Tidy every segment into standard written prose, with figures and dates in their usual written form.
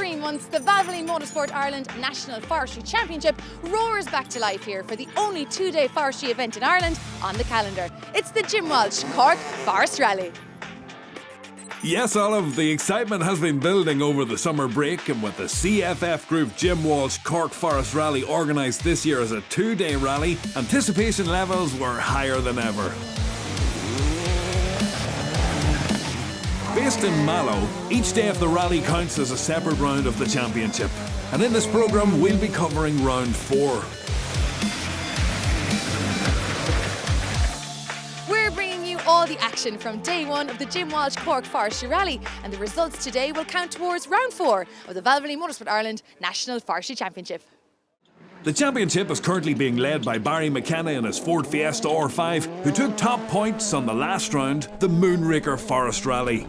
3 months, the Valvoline Motorsport Ireland National Forestry Championship roars back to life here for the only 2-day forestry event in Ireland on the calendar. It's the Jim Walsh Cork Forest Rally. Yes, Olive, the excitement has been building over the summer break, and with the CFF Group Jim Walsh Cork Forest Rally organised this year as a 2-day rally, anticipation levels were higher than ever. Based in Mallow, each day of the rally counts as a separate round of the championship. And in this programme, we'll be covering round 4. We're bringing you all the action from day 1 of the Jim Walsh Cork Forestry Rally, and the results today will count towards round 4 of the Valvoline Motorsport Ireland National Forestry Championship. The championship is currently being led by Barry McKenna in his Ford Fiesta R5, who took top points on the last round, the Moonraker Forest Rally.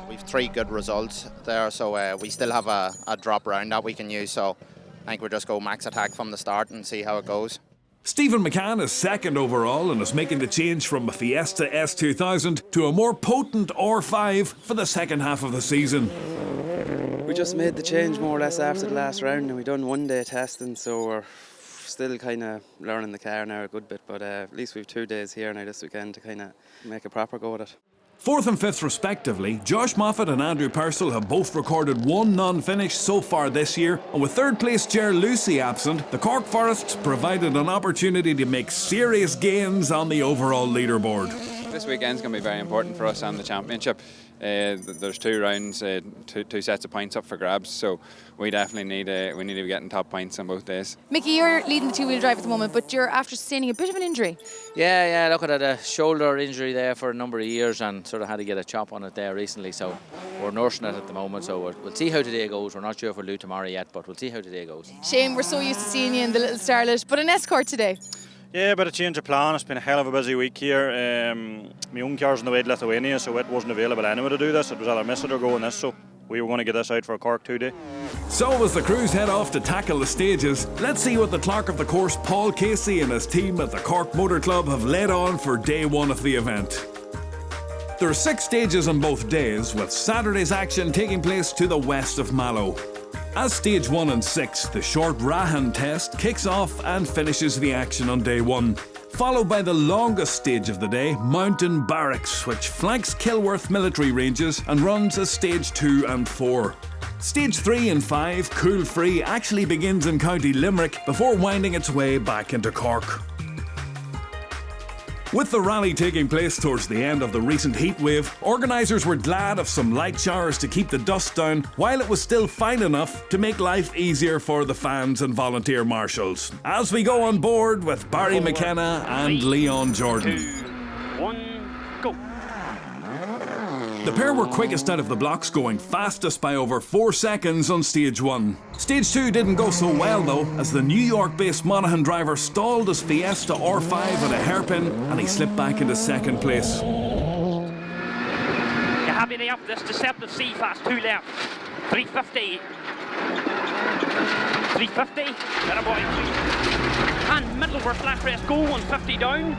We've 3 good results there, so we still have a drop round that we can use, so I think we'll just go max attack from the start and see how it goes. Stephen McCann is second overall and is making the change from a Fiesta S2000 to a more potent R5 for the second half of the season. We just made the change more or less after the last round, and we done 1-day testing, so we're still kind of learning the car now a good bit, but at least we've 2 days here now this weekend to kind of make a proper go at it. 4th and 5th respectively, Josh Moffat and Andrew Purcell have both recorded 1 non-finish so far this year, and with 3rd place Ger Lucy absent, the Cork Forests provided an opportunity to make serious gains on the overall leaderboard. This weekend's going to be very important for us and the championship. There's 2 rounds, two sets of points up for grabs, so we definitely need to be getting top points on both days. Mickey, you're leading the 2-wheel drive at the moment, but you're after sustaining a bit of an injury. Yeah, look, I had a shoulder injury there for a number of years and sort of had to get a chop on it there recently, so we're nursing it at the moment, so we'll see how today goes. We're not sure if we'll do tomorrow yet, but we'll see how today goes. Shane, we're so used to seeing you in the little Starlet, but an escort today. Yeah, a bit of change of plan. It's been a hell of a busy week here. My own car's on the way to Lithuania, so it wasn't available anyway to do this. It was either miss it or go on this, so we were going to get this out for a Cork 2-day. So as the crews head off to tackle the stages, let's see what the clerk of the course, Paul Casey, and his team at the Cork Motor Club have led on for day 1 of the event. There are 6 stages on both days, with Saturday's action taking place to the west of Mallow. As stage 1 and 6, the short Rahan test kicks off and finishes the action on day 1, followed by the longest stage of the day, Mountain Barracks, which flanks Kilworth military ranges and runs as stage 2 and 4. Stage 3 and 5, Cool Free, actually begins in County Limerick before winding its way back into Cork. With the rally taking place towards the end of the recent heatwave, organisers were glad of some light showers to keep the dust down while it was still fine enough to make life easier for the fans and volunteer marshals. As we go on board with Barry McKenna and Leon Jordan. 2, 1, go. The pair were quickest out of the blocks, going fastest by over 4 seconds on stage 1. Stage 2 didn't go so well though, as the New York-based Monaghan driver stalled his Fiesta R5 at a hairpin and he slipped back into 2nd place. You're happy to up this deceptive C fast, 2 left. 350. 350. Better boy. And middle were flat rest, go 150 down.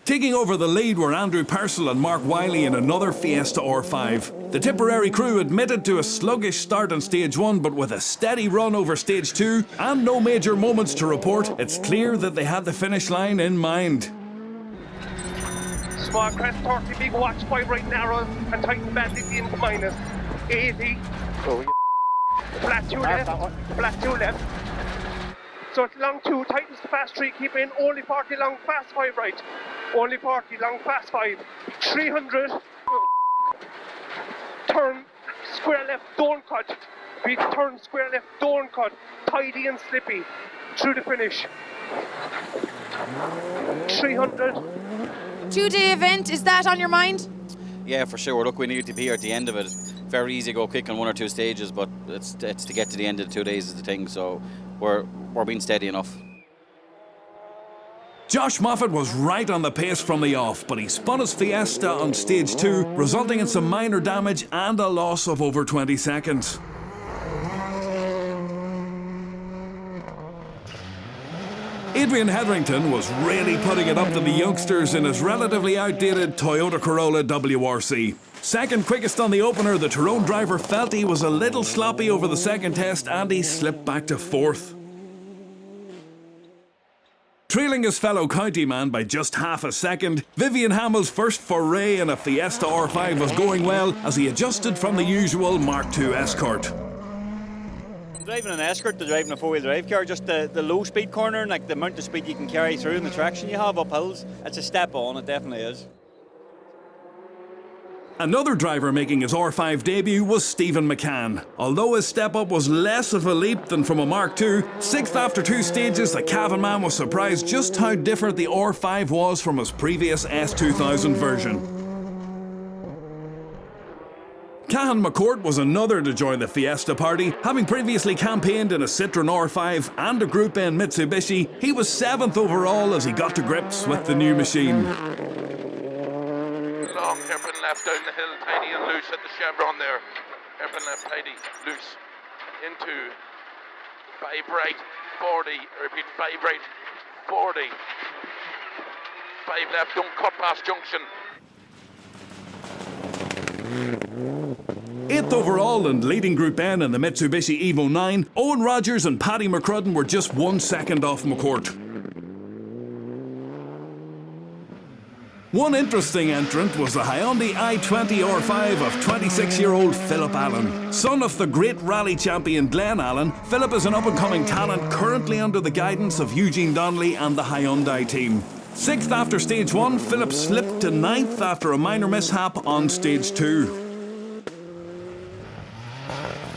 Taking over the lead were Andrew Purcell and Mark Wiley in another Fiesta R5. The Tipperary crew admitted to a sluggish start on stage 1, but with a steady run over stage 2 and no major moments to report, it's clear that they had the finish line in mind. Small crest, 30, big watch, 5 right narrow, and tighten bandit in minus 80. Flat 2 left, flat 2 left. So it's long 2, tightens the fast 3, keep in, only 40 long, fast 5 right. Only 40 long, fast 5. 300. Turn, square left, don't cut. Big turn, square left, don't cut. Tidy and slippy. Through the finish. 300. 2-day event, is that on your mind? Yeah, for sure. Look, we need to be here at the end of it. Very easy to go quick on 1 or 2 stages, but it's to get to the end of the 2 days is the thing, so we're being steady enough. Josh Moffat was right on the pace from the off, but he spun his Fiesta on stage 2, resulting in some minor damage and a loss of over 20 seconds. Adrian Hetherington was really putting it up to the youngsters in his relatively outdated Toyota Corolla WRC. Second quickest on the opener, the Tyrone driver felt he was a little sloppy over the second test and he slipped back to fourth. Trailing his fellow county man by just half a second, Vivian Hamill's first foray in a Fiesta R5 was going well as he adjusted from the usual Mark II Escort. Driving an Escort to driving a four-wheel drive car, just the low speed corner and like the amount of speed you can carry through and the traction you have up hills, it's a step on, it definitely is. Another driver making his R5 debut was Stephen McCann. Although his step up was less of a leap than from a Mark II, sixth after 2 stages, the Cavan man was surprised just how different the R5 was from his previous S2000 version. Cahan McCourt was another to join the Fiesta party. Having previously campaigned in a Citroen R5 and a Group N Mitsubishi, he was 7th overall as he got to grips with the new machine. Long hairpin left down the hill, tidy and loose at the chevron there. Hairpin left, tidy, loose. Into 5 right, 40. Repeat, 5 right, 40. 5 left, don't cut past junction. 8th overall and leading Group N in the Mitsubishi Evo 9, Owen Rogers and Paddy McCrudden were just 1 second off McCourt. One interesting entrant was the Hyundai i20 R5 of 26-year-old Philip Allen. Son of the great rally champion Glenn Allen, Philip is an up-and-coming talent currently under the guidance of Eugene Donnelly and the Hyundai team. 6th after stage 1, Philip slipped to 9th after a minor mishap on stage 2.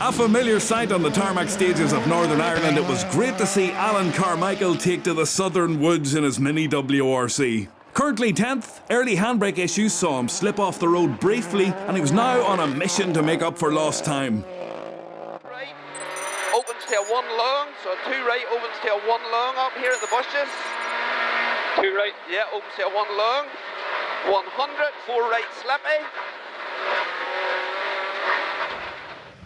A familiar sight on the tarmac stages of Northern Ireland, it was great to see Alan Carmichael take to the southern woods in his Mini WRC. Currently 10th, early handbrake issues saw him slip off the road briefly and he was now on a mission to make up for lost time. Right, opens tail 1 long, so 2 right, opens tail 1 long up here at the bushes. 2 right, yeah, opens tail 1 long. 100, 4 right slippy.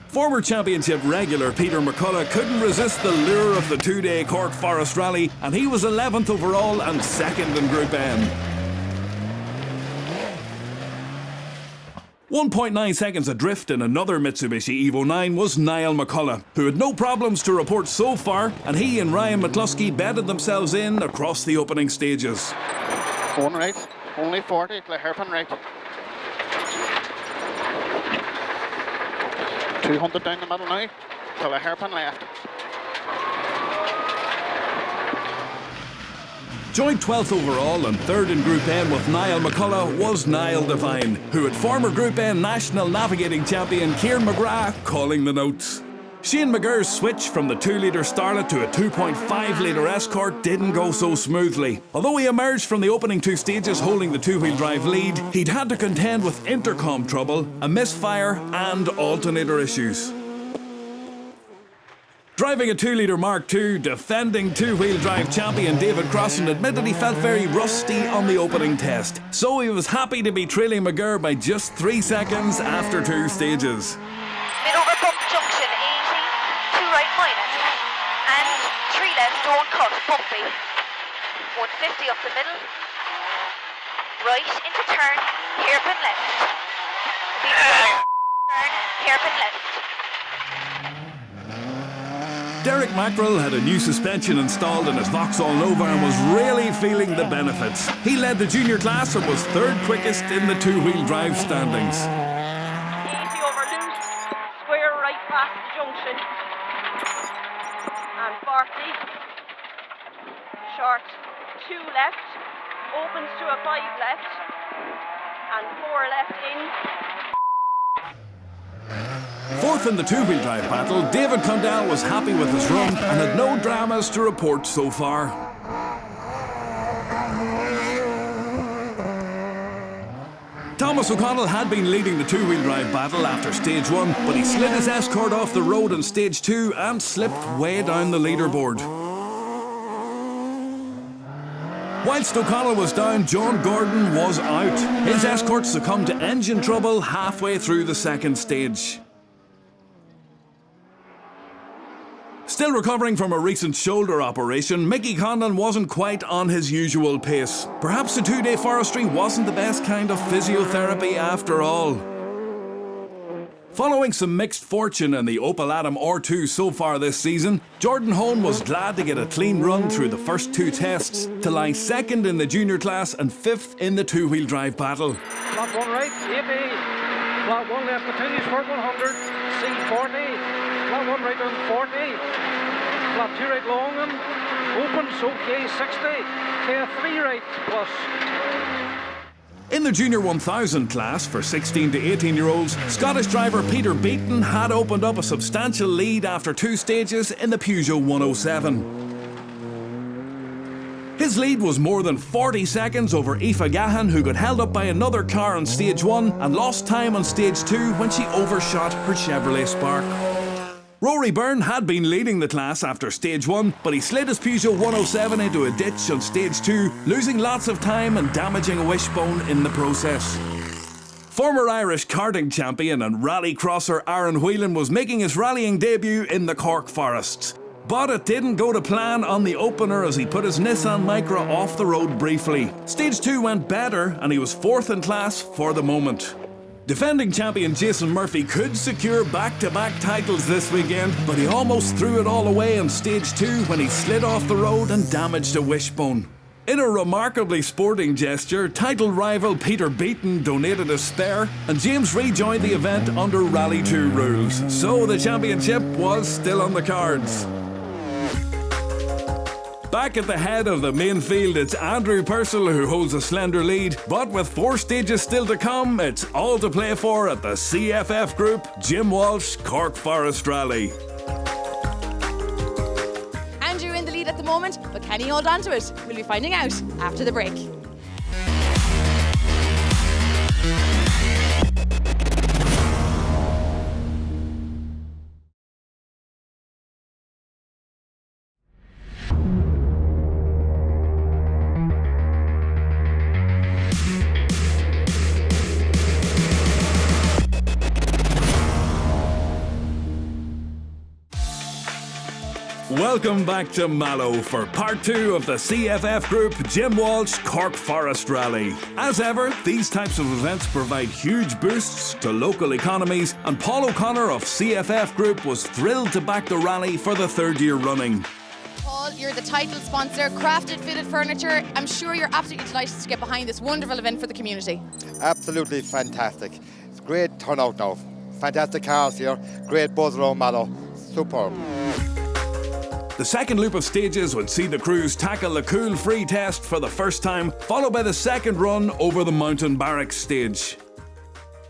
Former championship regular Peter McCullough couldn't resist the lure of the 2-day Cork Forest Rally and he was 11th overall and 2nd in Group N. 1.9 seconds adrift in another Mitsubishi Evo 9 was Niall McCullough, who had no problems to report so far, and he and Ryan McCluskey bedded themselves in across the opening stages. 1 right, only 40, the hairpin right. 200 down the middle now, till a hairpin left. Joint 12th overall and 3rd in Group N with Niall McCullough was Niall Devine, who had former Group N national navigating champion Kieran McGrath calling the notes. Shane McGurr's switch from the 2-litre Starlet to a 2.5-litre Escort didn't go so smoothly. Although he emerged from the opening 2 stages holding the 2-wheel drive lead, he'd had to contend with intercom trouble, a misfire and alternator issues. Driving a 2-litre Mark II, defending 2-wheel drive champion David Crossan admitted he felt very rusty on the opening test, so he was happy to be trailing McGurr by just 3 seconds after 2 stages. Middle bump junction 80, 2 right minus, and 3 left, don't cut, bumpy. 150 up the middle, right into turn, hairpin left. Turn, hairpin left. Derek Mackerel had a new suspension installed in his Vauxhall Nova and was really feeling the benefits. He led the junior class and was 3rd quickest in the 2-wheel drive standings. Easy over loose, square right past the junction, and 40, short 2 left, opens to a 5 left, and 4 left in. 4th in the 2-wheel drive battle, David Condell was happy with his run and had no dramas to report so far. Thomas O'Connell had been leading the 2-wheel drive battle after stage 1, but he slid his Escort off the road in stage 2 and slipped way down the leaderboard. Whilst O'Connell was down, John Gordon was out. His Escort succumbed to engine trouble halfway through the 2nd stage. Still recovering from a recent shoulder operation, Mickey Conlon wasn't quite on his usual pace. Perhaps the 2-day forestry wasn't the best kind of physiotherapy after all. Following some mixed fortune in the Opel Adam R2 so far this season, Jordan Hone was glad to get a clean run through the first two tests to lie second in the junior class and fifth in the two-wheel drive battle. Flat 1 right, 80. Flat 1 left continues for 100. C40. Flat 1 right on 40. Flat 2 right long on. Opens, okay, 60. K3 right plus. In the Junior 1000 class for 16 to 18-year-olds, Scottish driver Peter Beaton had opened up a substantial lead after two stages in the Peugeot 107. His lead was more than 40 seconds over Aoife Gahan, who got held up by another car on stage 1 and lost time on stage 2 when she overshot her Chevrolet Spark. Rory Byrne had been leading the class after stage 1, but he slid his Peugeot 107 into a ditch on stage 2, losing lots of time and damaging a wishbone in the process. Former Irish karting champion and rally crosser Aaron Whelan was making his rallying debut in the Cork forests. But it didn't go to plan on the opener as he put his Nissan Micra off the road briefly. Stage 2 went better and he was fourth in class for the moment. Defending champion Jason Murphy could secure back-to-back titles this weekend, but he almost threw it all away on stage 2 when he slid off the road and damaged a wishbone. In a remarkably sporting gesture, title rival Peter Beaton donated a spare, and James rejoined the event under Rally 2 rules, so the championship was still on the cards. Back at the head of the main field, it's Andrew Purcell who holds a slender lead, but with 4 stages still to come, it's all to play for at the CFF Group Jim Walsh Cork Forest Rally. Andrew in the lead at the moment, but can he hold on to it? We'll be finding out after the break. Welcome back to Mallow for part 2 of the CFF Group Jim Walsh Cork Forest Rally. As ever, these types of events provide huge boosts to local economies, and Paul O'Connor of CFF Group was thrilled to back the rally for the 3rd year running. Paul, you're the title sponsor, Crafted Fitted Furniture. I'm sure you're absolutely delighted to get behind this wonderful event for the community. Absolutely fantastic. It's great turnout now. Fantastic cars here, great buzz around Mallow. Superb. The second loop of stages would see the crews tackle the Cool Free test for the first time, followed by the second run over the Mountain Barracks stage.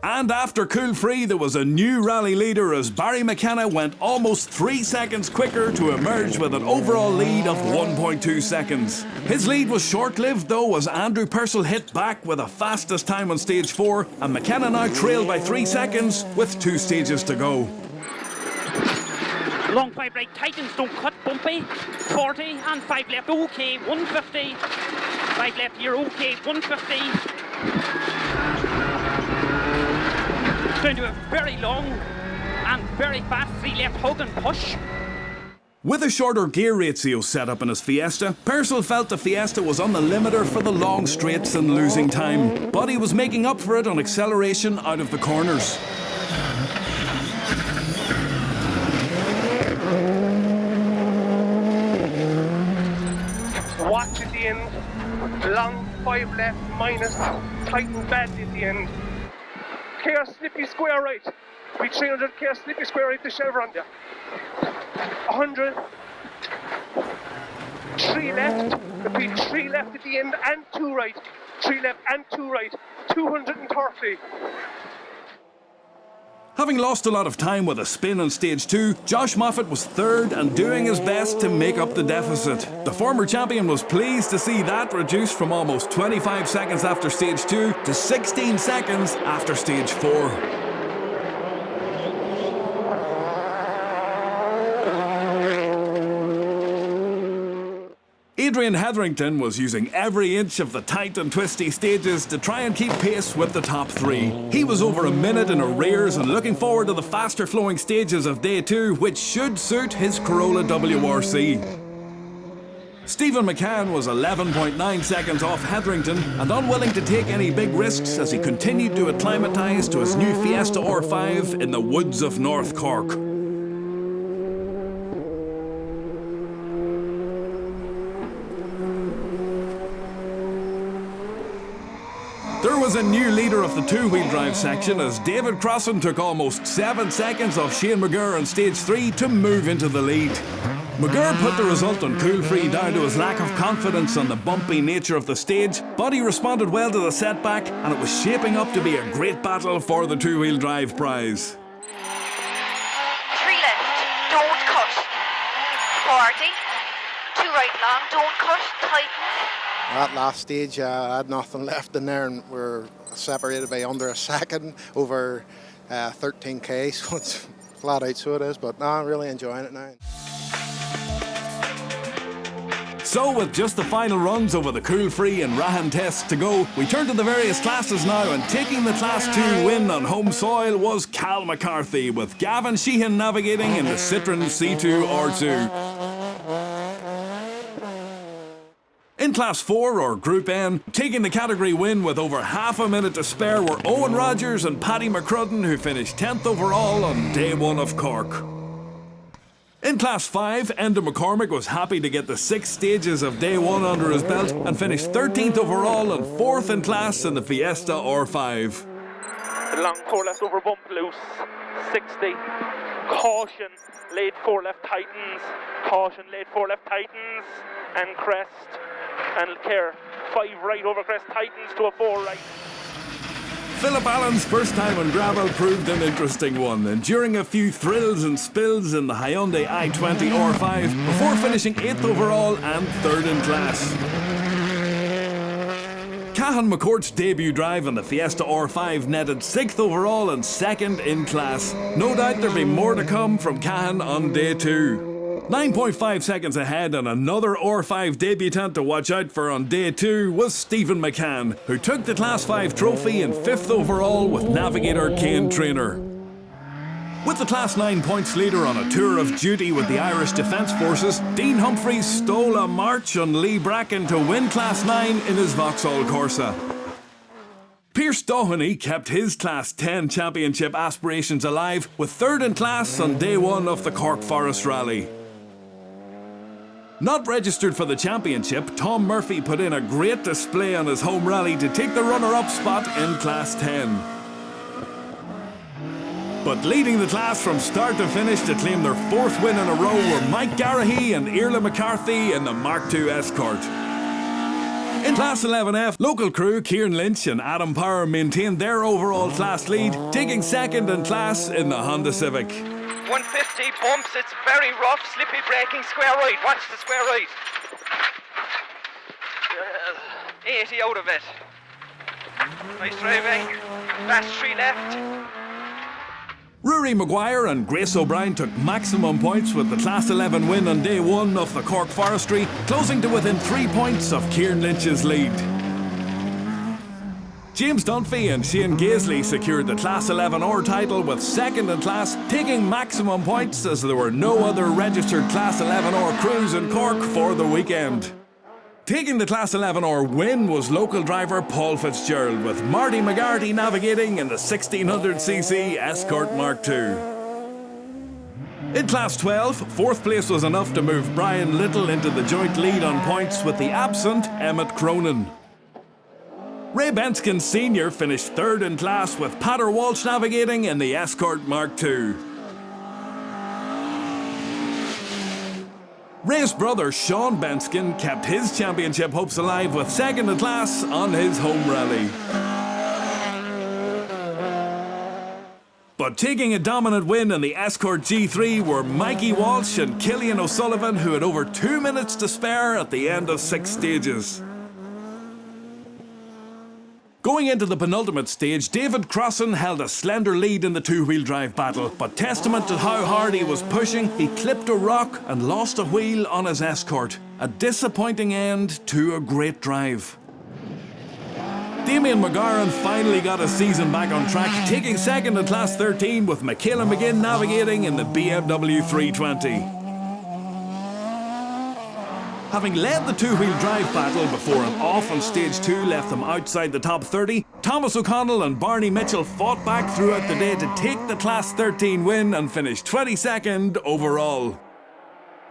And after Cool Free, there was a new rally leader as Barry McKenna went almost 3 seconds quicker to emerge with an overall lead of 1.2 seconds. His lead was short-lived though, as Andrew Purcell hit back with the fastest time on stage 4, and McKenna now trailed by 3 seconds with 2 stages to go. Long 5 right, tightens, don't cut, bumpy. 40 and 5 left, okay, 150. 5 left here, okay, 150. Going to a very long and very fast 3 left, hug and push. With a shorter gear ratio set up in his Fiesta, Purcell felt the Fiesta was on the limiter for the long straights and losing time, but he was making up for it on acceleration out of the corners. Watch at the end, long 5 left, minus, tighten badly at the end. Care slippy square right, be 300, care slippy square right to chevron there. 100, 3 left, be 3 left at the end and 2 right, 3 left and 2 right, 230. Having lost a lot of time with a spin on stage 2, Josh Moffat was 3rd and doing his best to make up the deficit. The former champion was pleased to see that reduced from almost 25 seconds after stage 2 to 16 seconds after stage 4. Adrian Hetherington was using every inch of the tight and twisty stages to try and keep pace with the top 3. He was over a minute in arrears and looking forward to the faster flowing stages of day 2, which should suit his Corolla WRC. Stephen McCann was 11.9 seconds off Hetherington and unwilling to take any big risks as he continued to acclimatise to his new Fiesta R5 in the woods of North Cork. There was a new leader of the two-wheel drive section as David Crossan took almost 7 seconds off Shane McGurr on stage 3 to move into the lead. McGurr put the result on Coolfree down to his lack of confidence on the bumpy nature of the stage, but he responded well to the setback and it was shaping up to be a great battle for the two-wheel drive prize. 3 left, don't cut. 40, 2 right long, don't cut, tightens. That last stage, I had nothing left in there and we're separated by under a second over 13k, so it's flat out, so it is, but no, I'm really enjoying it now. So with just the final runs over the Coolfree and Rahan tests to go, we turn to the various classes now, and taking the Class 2 win on home soil was Cal McCarthy, with Gavin Sheehan navigating in the Citroen C2 R2. In Class 4, or Group N, taking the category win with over half a minute to spare were Owen Rogers and Paddy McCrudden, who finished 10th overall on day 1 of Cork. In Class 5, Enda McCormick was happy to get the 6 stages of day 1 under his belt and finished 13th overall and 4th in class in the Fiesta R5. The long 4 left over bump loose, 60. Caution, late 4 left tightens. Caution, late 4 left tightens. And crest. And care. 5 right over crest tightens to a 4 right. Philip Allen's first time on gravel proved an interesting one, enduring a few thrills and spills in the Hyundai i20 R5 before finishing 8th overall and 3rd in class. Cahan McCourt's debut drive on the Fiesta R5 netted 6th overall and 2nd in class. No doubt there'll be more to come from Cahan on day 2. 9.5 seconds ahead, and another R5 debutant to watch out for on day 2 was Stephen McCann, who took the Class 5 trophy in 5th overall with navigator Kane Traynor. With the Class 9 points leader on a tour of duty with the Irish Defence Forces, Dean Humphreys stole a march on Lee Bracken to win Class 9 in his Vauxhall Corsa. Pearse Doheny kept his Class 10 championship aspirations alive with 3rd in class on day 1 of the Cork Forest Rally. Not registered for the championship, Tom Murphy put in a great display on his home rally to take the runner-up spot in Class 10. But leading the class from start to finish to claim their 4th win in a row were Mike Garahy and Irla McCarthy in the Mark II Escort. In Class 11F, local crew Kieran Lynch and Adam Power maintained their overall class lead, taking 2nd in class in the Honda Civic. 150 bumps, it's very rough, slippy braking, square right, watch the square right. 80 out of it. Nice driving, fast 3 left. Rory Maguire and Grace O'Brien took maximum points with the Class 11 win on day 1 of the Cork Forestry, closing to within 3 points of Kieran Lynch's lead. James Dunphy and Shane Gaisley secured the Class 11R title with 2nd in class, taking maximum points as there were no other registered Class 11R crews in Cork for the weekend. Taking the Class 11R win was local driver Paul Fitzgerald, with Marty McGarty navigating in the 1600cc Escort Mark II. In Class 12, 4th place was enough to move Brian Little into the joint lead on points with the absent Emmett Cronin. Ray Benskin Sr. finished 3rd in class with Patter Walsh navigating in the Escort Mark II. Ray's brother Sean Benskin kept his championship hopes alive with 2nd in class on his home rally. But taking a dominant win in the Escort G3 were Mikey Walsh and Killian O'Sullivan, who had over 2 minutes to spare at the end of 6 stages. Going into the penultimate stage, David Crossan held a slender lead in the two-wheel drive battle, but testament to how hard he was pushing, he clipped a rock and lost a wheel on his Escort. A disappointing end to a great drive. Damien McGarren finally got his season back on track, taking 2nd in Class 13 with Michaela McGinn navigating in the BMW 320. Having led the two-wheel drive battle before an off on stage 2 left them outside the top 30, Thomas O'Connell and Barney Mitchell fought back throughout the day to take the Class 13 win and finish 22nd overall.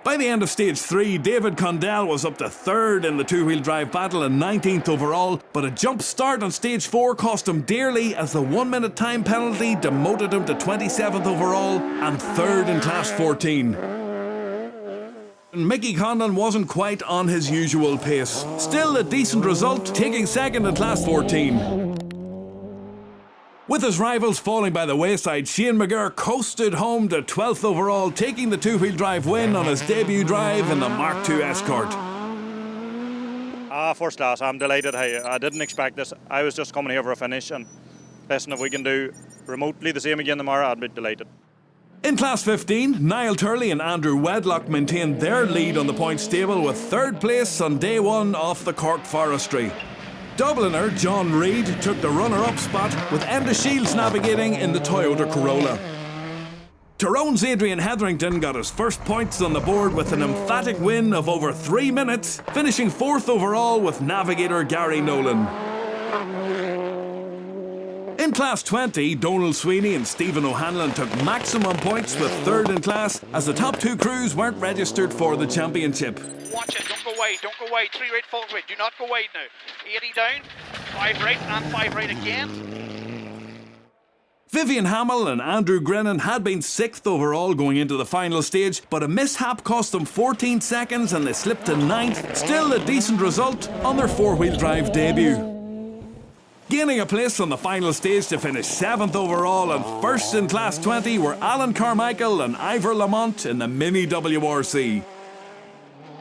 By the end of stage 3, David Condell was up to 3rd in the two-wheel drive battle and 19th overall, but a jump start on stage 4 cost him dearly as the 1-minute time penalty demoted him to 27th overall and 3rd in Class 14. Mickey Condon wasn't quite on his usual pace. Still a decent result, taking 2nd in Class 14. With his rivals falling by the wayside, Shane McGurr coasted home to 12th overall, taking the two-wheel drive win on his debut drive in the Mark II Escort. First class, I'm delighted. I didn't expect this. I was just coming here for a finish, and listen, if we can do remotely the same again tomorrow, I'd be delighted. In Class 15, Niall Turley and Andrew Wedlock maintained their lead on the points table with 3rd place on day 1 off the Cork Forestry. Dubliner John Reid took the runner-up spot with Enda Shields navigating in the Toyota Corolla. Tyrone's Adrian Hetherington got his first points on the board with an emphatic win of over 3 minutes, finishing 4th overall with navigator Gary Nolan. In Class 20, Donald Sweeney and Stephen O'Hanlon took maximum points with 3rd in class as the top 2 crews weren't registered for the championship. Watch it, don't go wide, don't go wide. 3 right, falls wide, do not go wide now. 80 down, 5 right and 5 right again. Vivian Hamill and Andrew Grennan had been 6th overall going into the final stage, but a mishap cost them 14 seconds and they slipped to 9th. Still a decent result on their 4-wheel drive debut. Gaining a place on the final stage to finish 7th overall and 1st in Class 20 were Alan Carmichael and Ivor Lamont in the Mini WRC.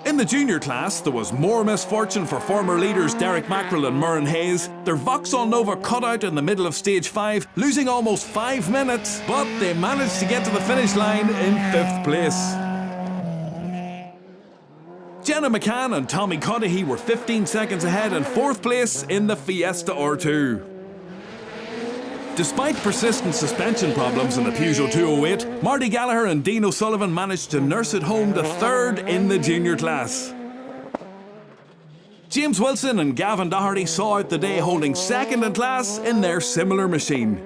In the junior class, there was more misfortune for former leaders Derek Mackerel and Murren Hayes. Their Vauxhall Nova cut out in the middle of stage 5, losing almost 5 minutes, but they managed to get to the finish line in 5th place. Jenna McCann and Tommy Cudahy were 15 seconds ahead in 4th place in the Fiesta R2. Despite persistent suspension problems in the Peugeot 208, Marty Gallagher and Dean O'Sullivan managed to nurse it home to 3rd in the junior class. James Wilson and Gavin Doherty saw out the day holding 2nd in class in their similar machine.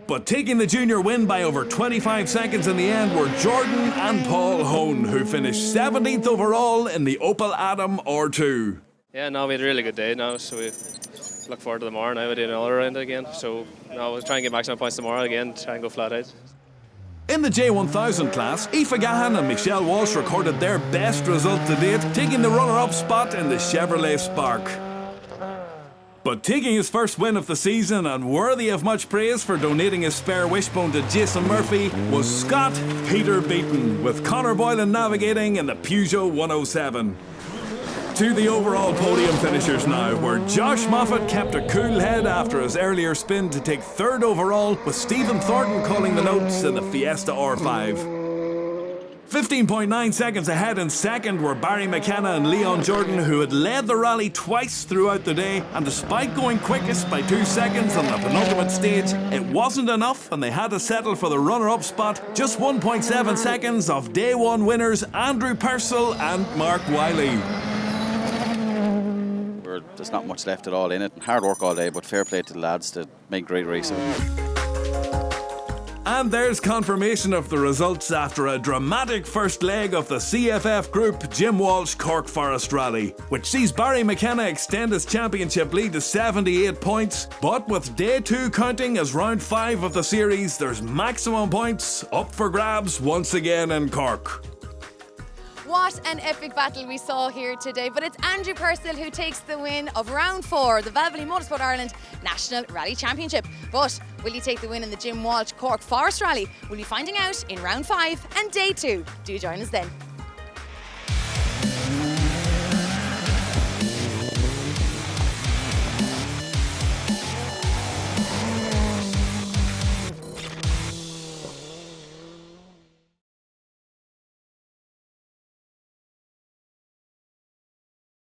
But taking the junior win by over 25 seconds in the end were Jordan and Paul Hone, who finished 17th overall in the Opel Adam R2. Yeah, no, we had a really good day now, so we look forward to tomorrow now. We're doing another round again, so now we'll try and get maximum points tomorrow again, try and go flat out. In the J1000 class, Aoife Gahan and Michelle Walsh recorded their best result to date, taking the runner-up spot in the Chevrolet Spark. But taking his first win of the season and worthy of much praise for donating his spare wishbone to Jason Murphy was Scott Peter Beaton, with Conor Boylan navigating in the Peugeot 107. To the overall podium finishers now, where Josh Moffat kept a cool head after his earlier spin to take 3rd overall, with Stephen Thornton calling the notes in the Fiesta R5. 15.9 seconds ahead in 2nd were Barry McKenna and Leon Jordan, who had led the rally twice throughout the day, and despite going quickest by 2 seconds on the penultimate stage, it wasn't enough and they had to settle for the runner-up spot, just 1.7 seconds off day 1 winners Andrew Purcell and Mark Wiley. There's not much left at all in it. Hard work all day, but fair play to the lads to make great racing. And there's confirmation of the results after a dramatic first leg of the CFF Group Jim Walsh Cork Forest Rally, which sees Barry McKenna extend his championship lead to 78 points. But with day 2 counting as round 5 of the series, there's maximum points up for grabs once again in Cork. What an epic battle we saw here today. But it's Andrew Purcell who takes the win of round 4 of the Valvoline Motorsport Ireland National Rally Championship. But will he take the win in the Jim Walsh Cork Forest Rally? We'll be finding out in round 5 and day 2. Do join us then.